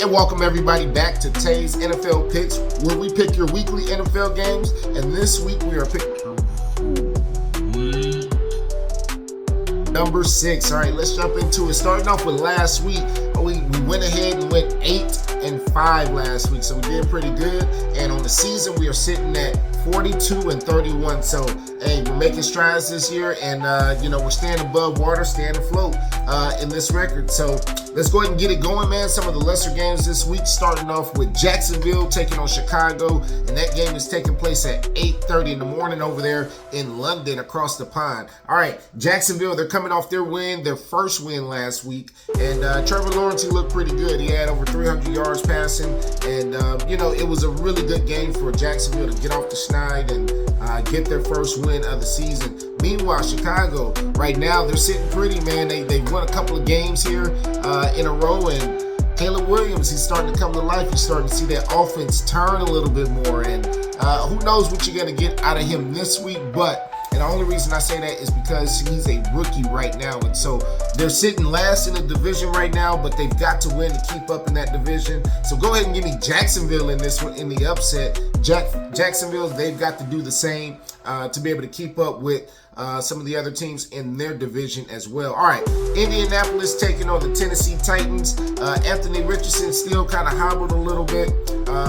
And welcome everybody back to Tay's NFL Picks, where we pick your weekly NFL games. And this week we are picking number 6. All right, let's jump into it. Starting off with last week, we went ahead and went 8-5 last week, so we did pretty good. And on the season, we are sitting at 42-31. So, hey, we're making strides this year, and we're staying above water, staying afloat in this record. So let's go ahead and get it going, man. Some of the lesser games this week, starting off with Jacksonville taking on Chicago, and that game is taking place at 8:30 in the morning over there in London, across the pond. All right, Jacksonville, they're coming off their first win last week, and Trevor Lawrence, he looked pretty good. He had over 300 yards passing, and it was a really good game for Jacksonville to get off the schneid and get their first win of the season. Meanwhile, Chicago, right now, they're sitting pretty, man. They won a couple of games here in a row, and Caleb Williams, he's starting to come to life. You're starting to see that offense turn a little bit more, and who knows what you're going to get out of him this week. And the only reason I say that is because he's a rookie right now. And so they're sitting last in the division right now, but they've got to win to keep up in that division. So go ahead and give me Jacksonville in this one, in the upset. Jacksonville, they've got to do the same to be able to keep up with some of the other teams in their division as well. All right, Indianapolis taking on the Tennessee Titans. Anthony Richardson still kind of hobbled a little bit.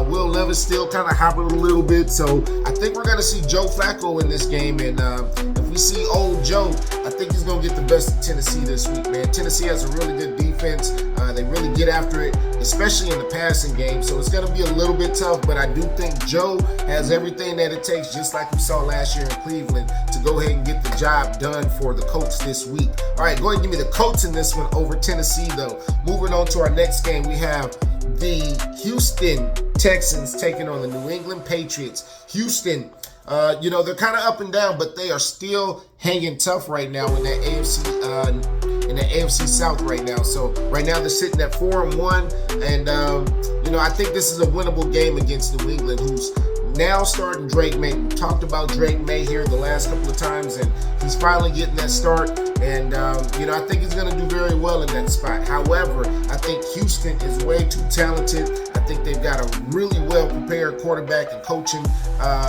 Will Levis still kind of hobbled a little bit. So I think we're going to see Joe Flacco in this game. And if we see old Joe, I think he's going to get the best of Tennessee this week, man. Tennessee has a really good defense. They really get after it, especially in the passing game. So it's going to be a little bit tough, but I do think Joe has everything that it takes, just like we saw last year in Cleveland, to go ahead and get the job done for the Colts this week. All right, go ahead and give me the Colts in this one over Tennessee, though. Moving on to our next game, we have the Houston Texans taking on the New England Patriots. Houston, they're kind of up and down, but they are still hanging tough right now in that AFC South right now. So right now they're sitting at 4-1, and I think this is a winnable game against New England, who's now starting Drake May. We talked about Drake May here the last couple of times, and he's finally getting that start. And, I think he's going to do very well in that spot. However, I think Houston is way too talented. I think they've got a really well-prepared quarterback and coaching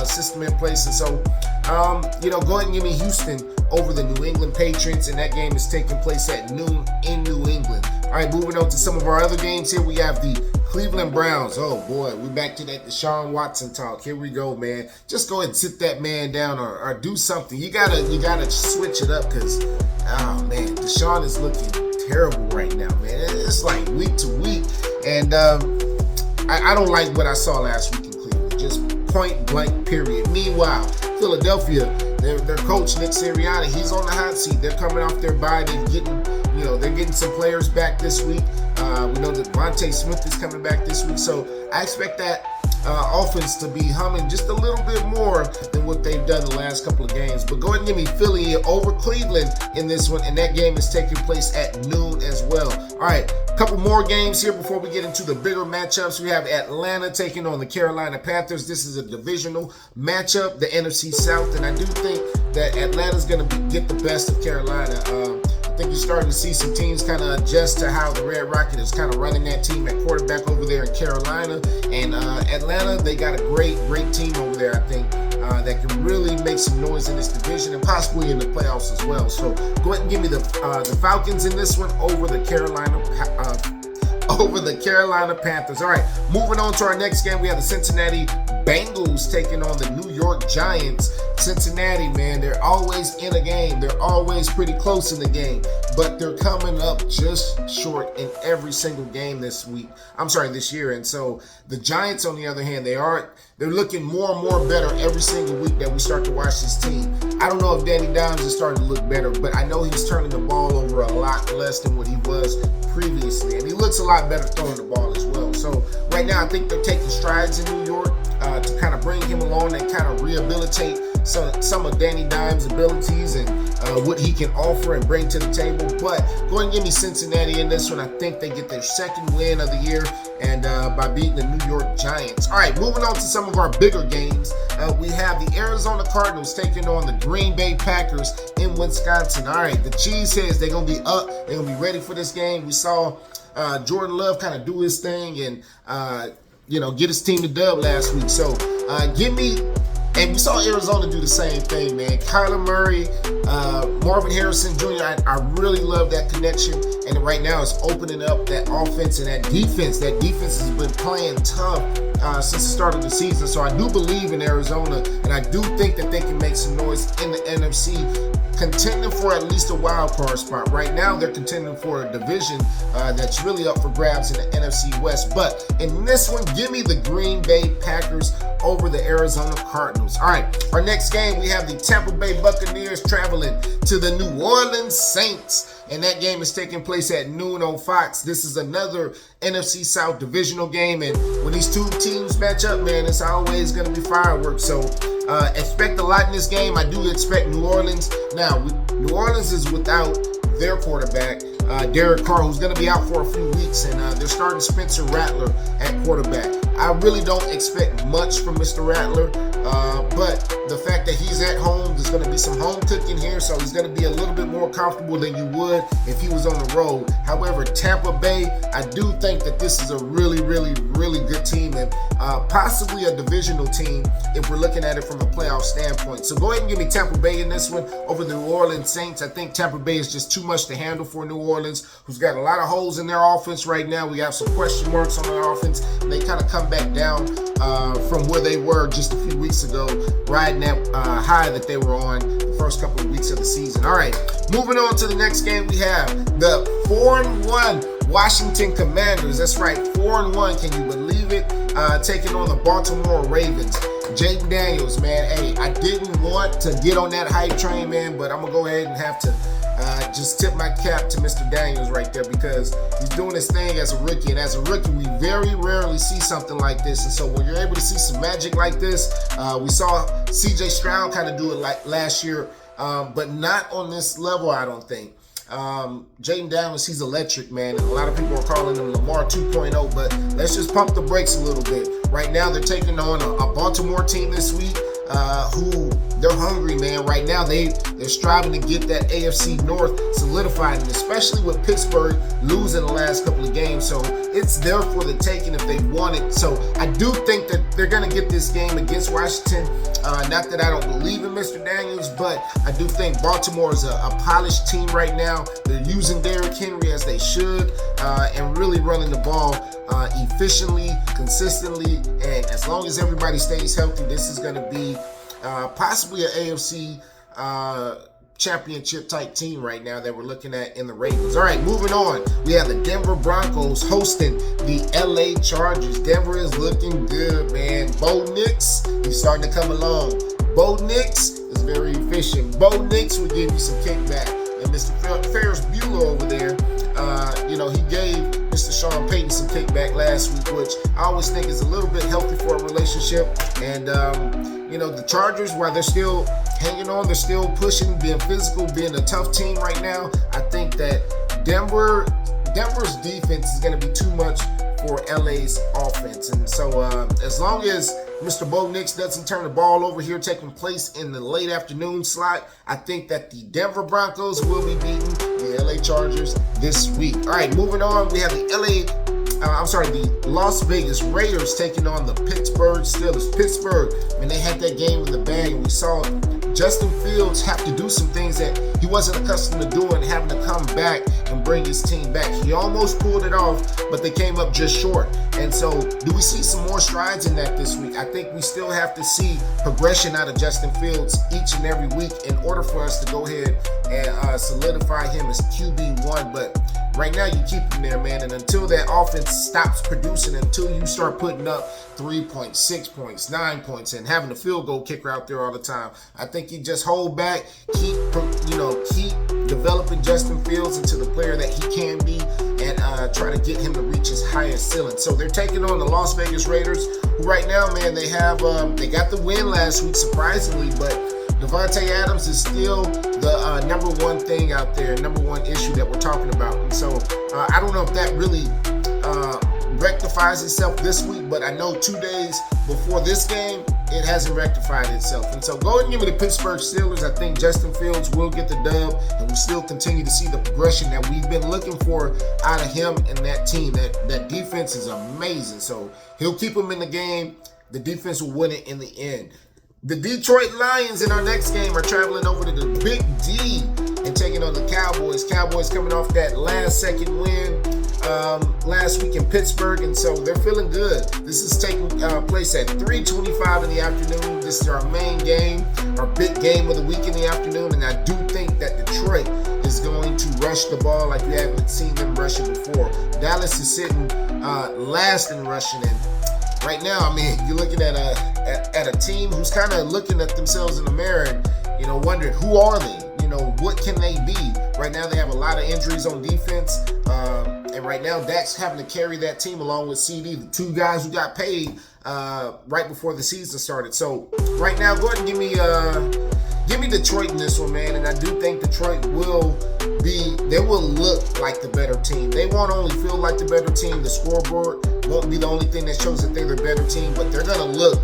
system in place. And so, go ahead and give me Houston over the New England Patriots, and that game is taking place at noon in New England. All right, moving on to some of our other games here. We have the Cleveland Browns. Oh boy, we're back to that Deshaun Watson talk. Here we go, man. Just go ahead and sit that man down or do something. You gotta switch it up, because oh man, Deshaun is looking terrible right now, man. It's like week to week, and I don't like what I saw last week in Cleveland. Just point blank, period. Meanwhile, Philadelphia, their coach Nick Sirianni, he's on the hot seat. They're coming off their bye. They're getting some players back this week. We know that Devontae Smith is coming back this week, so I expect that offense to be humming just a little bit more than what they've done the last couple of games. But go ahead and give me Philly over Cleveland in this one, and that game is taking place at noon as well. All right, a couple more games here before we get into the bigger matchups. We have Atlanta taking on the Carolina Panthers. This is a divisional matchup, the NFC South, and I do think that Atlanta's going to get the best of Carolina. I think you're starting to see some teams kind of adjust to how the Red Rocket is kind of running that team at quarterback over there in Carolina. And Atlanta, they got a great team over there, I think, that can really make some noise in this division and possibly in the playoffs as well. So go ahead and give me the Falcons in this one over the Carolina Panthers. All right, moving on to our next game, we have the Cincinnati Bengals taking on the New York Giants. Cincinnati, man, they're always in a game. They're always pretty close in the game, but they're coming up just short in every single game this year. And so the Giants, on the other hand, they're looking more and more better every single week that we start to watch this team. I don't know if Danny Dimes is starting to look better, but I know he's turning the ball over a lot less than what he was previously, and he looks a lot better throwing the ball as well. So right now, I think they're taking strides in New York to kind of bring him along and kind of rehabilitate some of Danny Dimes' abilities, and what he can offer and bring to the table. But go ahead and give me Cincinnati in this one. I think they get their second win of the year, and by beating the New York Giants. All right, moving on to some of our bigger games. We have the Arizona Cardinals taking on the Green Bay Packers in Wisconsin. All right, the Cheeseheads, they're going to be up. They're going to be ready for this game. We saw Jordan Love kind of do his thing and, get his team the dub last week. So and we saw Arizona do the same thing, man. Kyler Murray, Marvin Harrison Jr., I really love that connection. And right now it's opening up that offense and that defense. That defense has been playing tough since the start of the season. So I do believe in Arizona, and I do think that they can make some noise in the NFC, contending for at least a wild card spot. Right now, they're contending for a division that's really up for grabs in the NFC West. But in this one, give me the Green Bay Packers over the Arizona Cardinals. All right, our next game, we have the Tampa Bay Buccaneers traveling to the New Orleans Saints. And that game is taking place at noon on Fox. This is another NFC South divisional game. And when these two teams match up, man, it's always going to be fireworks. So expect a lot in this game. I do expect New Orleans. Now, New Orleans is without their quarterback, Derek Carr, who's going to be out for a few weeks. And they're starting Spencer Rattler at quarterback. I really don't expect much from Mr. Rattler, but the fact that he's at home, there's going to be some home cooking here, so he's going to be a little bit more comfortable than you would if he was on the road. However, Tampa Bay, I do think that this is a really, really, really good team, and possibly a divisional team if we're looking at it from a playoff standpoint. So go ahead and give me Tampa Bay in this one over the New Orleans Saints. I think Tampa Bay is just too much to handle for New Orleans, who's got a lot of holes in their offense right now. We have some question marks on their offense, and they kind of come back down from where they were just a few weeks ago, riding that high that they were on the first couple of weeks of the season. All right, moving on to the next game, we have the 4-1 Washington Commanders. That's right, 4-1. Can you believe it? Taking on the Baltimore Ravens. Jayden Daniels, man. Hey, I didn't want to get on that hype train, man, but I'm gonna go ahead and have to just tip my cap to Mr. Daniels right there, because he's doing his thing as a rookie. And as a rookie, we very rarely see something like this. And so when you're able to see some magic like this, we saw CJ Stroud kind of do it like last year, but not on this level, I don't think. Jayden Daniels, he's electric, man. And a lot of people are calling him Lamar 2.0, but let's just pump the brakes a little bit. Right now, they're taking on a Baltimore team this week, who they're hungry, man. Right now, they're striving to get that AFC North solidified, and especially with Pittsburgh losing the last couple of games. So it's there for the taking if they want it. So I do think that they're going to get this game against Washington. Not that I don't believe in Mr. Daniels, but I do think Baltimore is a polished team right now. They're using Derrick Henry as they should, and really running the ball efficiently, consistently, and as long as everybody stays healthy, this is going to be possibly an AFC championship type team right now that we're looking at in the Ravens. All right, moving on. We have the Denver Broncos hosting the LA Chargers. Denver is looking good, man. Bo Nix, he's starting to come along. Bo Nix is very efficient. Bo Nix will give you some kickback. And Mr. Ferris Bueller over there, he gave Mr. Sean Payton some kickback last week, which I always think is a little bit healthy for a relationship. And, the Chargers, while they're still hanging on, they're still pushing, being physical, being a tough team right now. I think that Denver's defense is going to be too much for LA's offense. And so as long as Mr. Bo Nix doesn't turn the ball over here, taking place in the late afternoon slot, I think that the Denver Broncos will be beating the LA Chargers this week. All right, moving on, we have the Las Vegas Raiders taking on the Pittsburgh Steelers. Pittsburgh, when they had that game in the bag, and we saw Justin Fields have to do some things that he wasn't accustomed to doing, having to come back and bring his team back. He almost pulled it off, but they came up just short. And so, do we see some more strides in that this week? I think we still have to see progression out of Justin Fields each and every week in order for us to go ahead and solidify him as QB1. But right now, you keep him there, man. And until that offense stops producing, until you start putting up 3 points, 6 points, 9 points, and having a field goal kicker out there all the time, I think you just hold back, keep developing Justin Fields into the player that he can be, and try to get him to reach his highest ceiling. So they're taking on the Las Vegas Raiders, who right now, man, they got the win last week, surprisingly, but Davante Adams is still the number one thing out there, number one issue that we're talking about. And so I don't know if that really rectifies itself this week, but I know 2 days before this game, it hasn't rectified itself. And so go ahead and give me the Pittsburgh Steelers. I think Justin Fields will get the dub, and we'll still continue to see the progression that we've been looking for out of him and that team. That defense is amazing. So he'll keep them in the game. The defense will win it in the end. The Detroit Lions in our next game are traveling over to the Big D and taking on the Cowboys. Cowboys coming off that last-second win last week in Pittsburgh, and so they're feeling good. This is taking place at 3:25 in the afternoon. This is our main game, our big game of the week in the afternoon, and I do think that Detroit is going to rush the ball like we haven't seen them rushing before. Dallas is sitting last in rushing, and right now, I mean, you're looking at a team who's kind of looking at themselves in the mirror and, wondering, who are they? What can they be? Right now, they have a lot of injuries on defense. And right now, Dak's having to carry that team along with CD, the two guys who got paid right before the season started. So right now, go ahead and give me Detroit in this one, man. And I do think Detroit will look like the better team. They won't only feel like the better team. The scoreboard won't be the only thing that shows that they're the better team, but they're going to look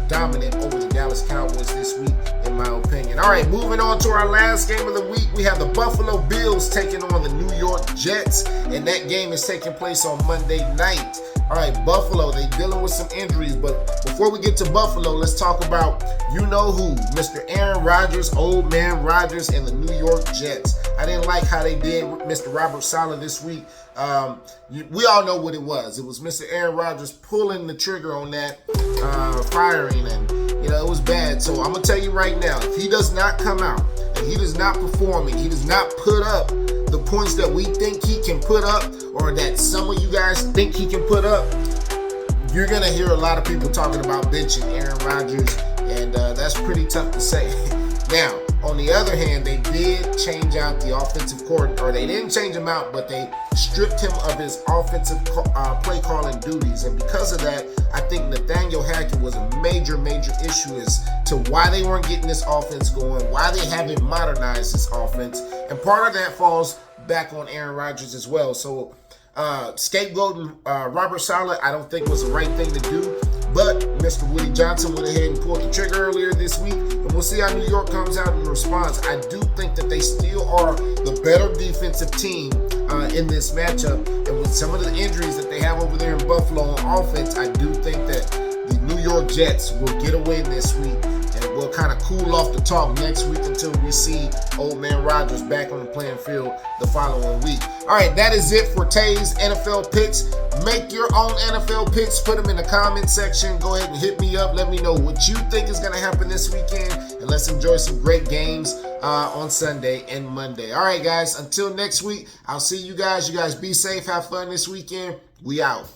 dominant over the Dallas Cowboys this week, in my opinion. All right, moving on to our last game of the week. We have the Buffalo Bills taking on the New York Jets, and that game is taking place on Monday night. All right, Buffalo, they're dealing with some injuries, but before we get to Buffalo, let's talk about you-know-who, Mr. Aaron Rodgers, old man Rodgers, and the New York Jets. I didn't like how they did with Mr. Robert Saleh this week. We all know what it was. It was Mr. Aaron Rodgers pulling the trigger on that firing, and it was bad. So I'm gonna tell you right now, if he does not come out and he does not perform and he does not put up the points that we think he can put up, or that some of you guys think he can put up, you're gonna hear a lot of people talking about benching Aaron Rodgers, and that's pretty tough to say. Now, on the other hand, they did change out the offensive coordinator, or they didn't change him out, but they stripped him of his offensive play calling duties. And because of that, I think Nathaniel Hackett was a major issue as to why they weren't getting this offense going, why they haven't modernized this offense. And part of that falls back on Aaron Rodgers as well. So scapegoating Robert Saleh, I don't think was the right thing to do. But Mr. Woody Johnson went ahead and pulled the trigger earlier this week, and we'll see how New York comes out in response. I do think that they still are the better defensive team in this matchup, and with some of the injuries that they have over there in Buffalo on offense, I do think that the New York Jets will get a win this week, and we'll kind of cool off the talk next week until we see old man Rodgers back on the playing field the following week. All right, that is it for Tay's NFL picks. Make your own NFL picks. Put them in the comment section. Go ahead and hit me up. Let me know what you think is going to happen this weekend, and let's enjoy some great games on Sunday and Monday. All right, guys, until next week, I'll see you guys. You guys be safe. Have fun this weekend. We out.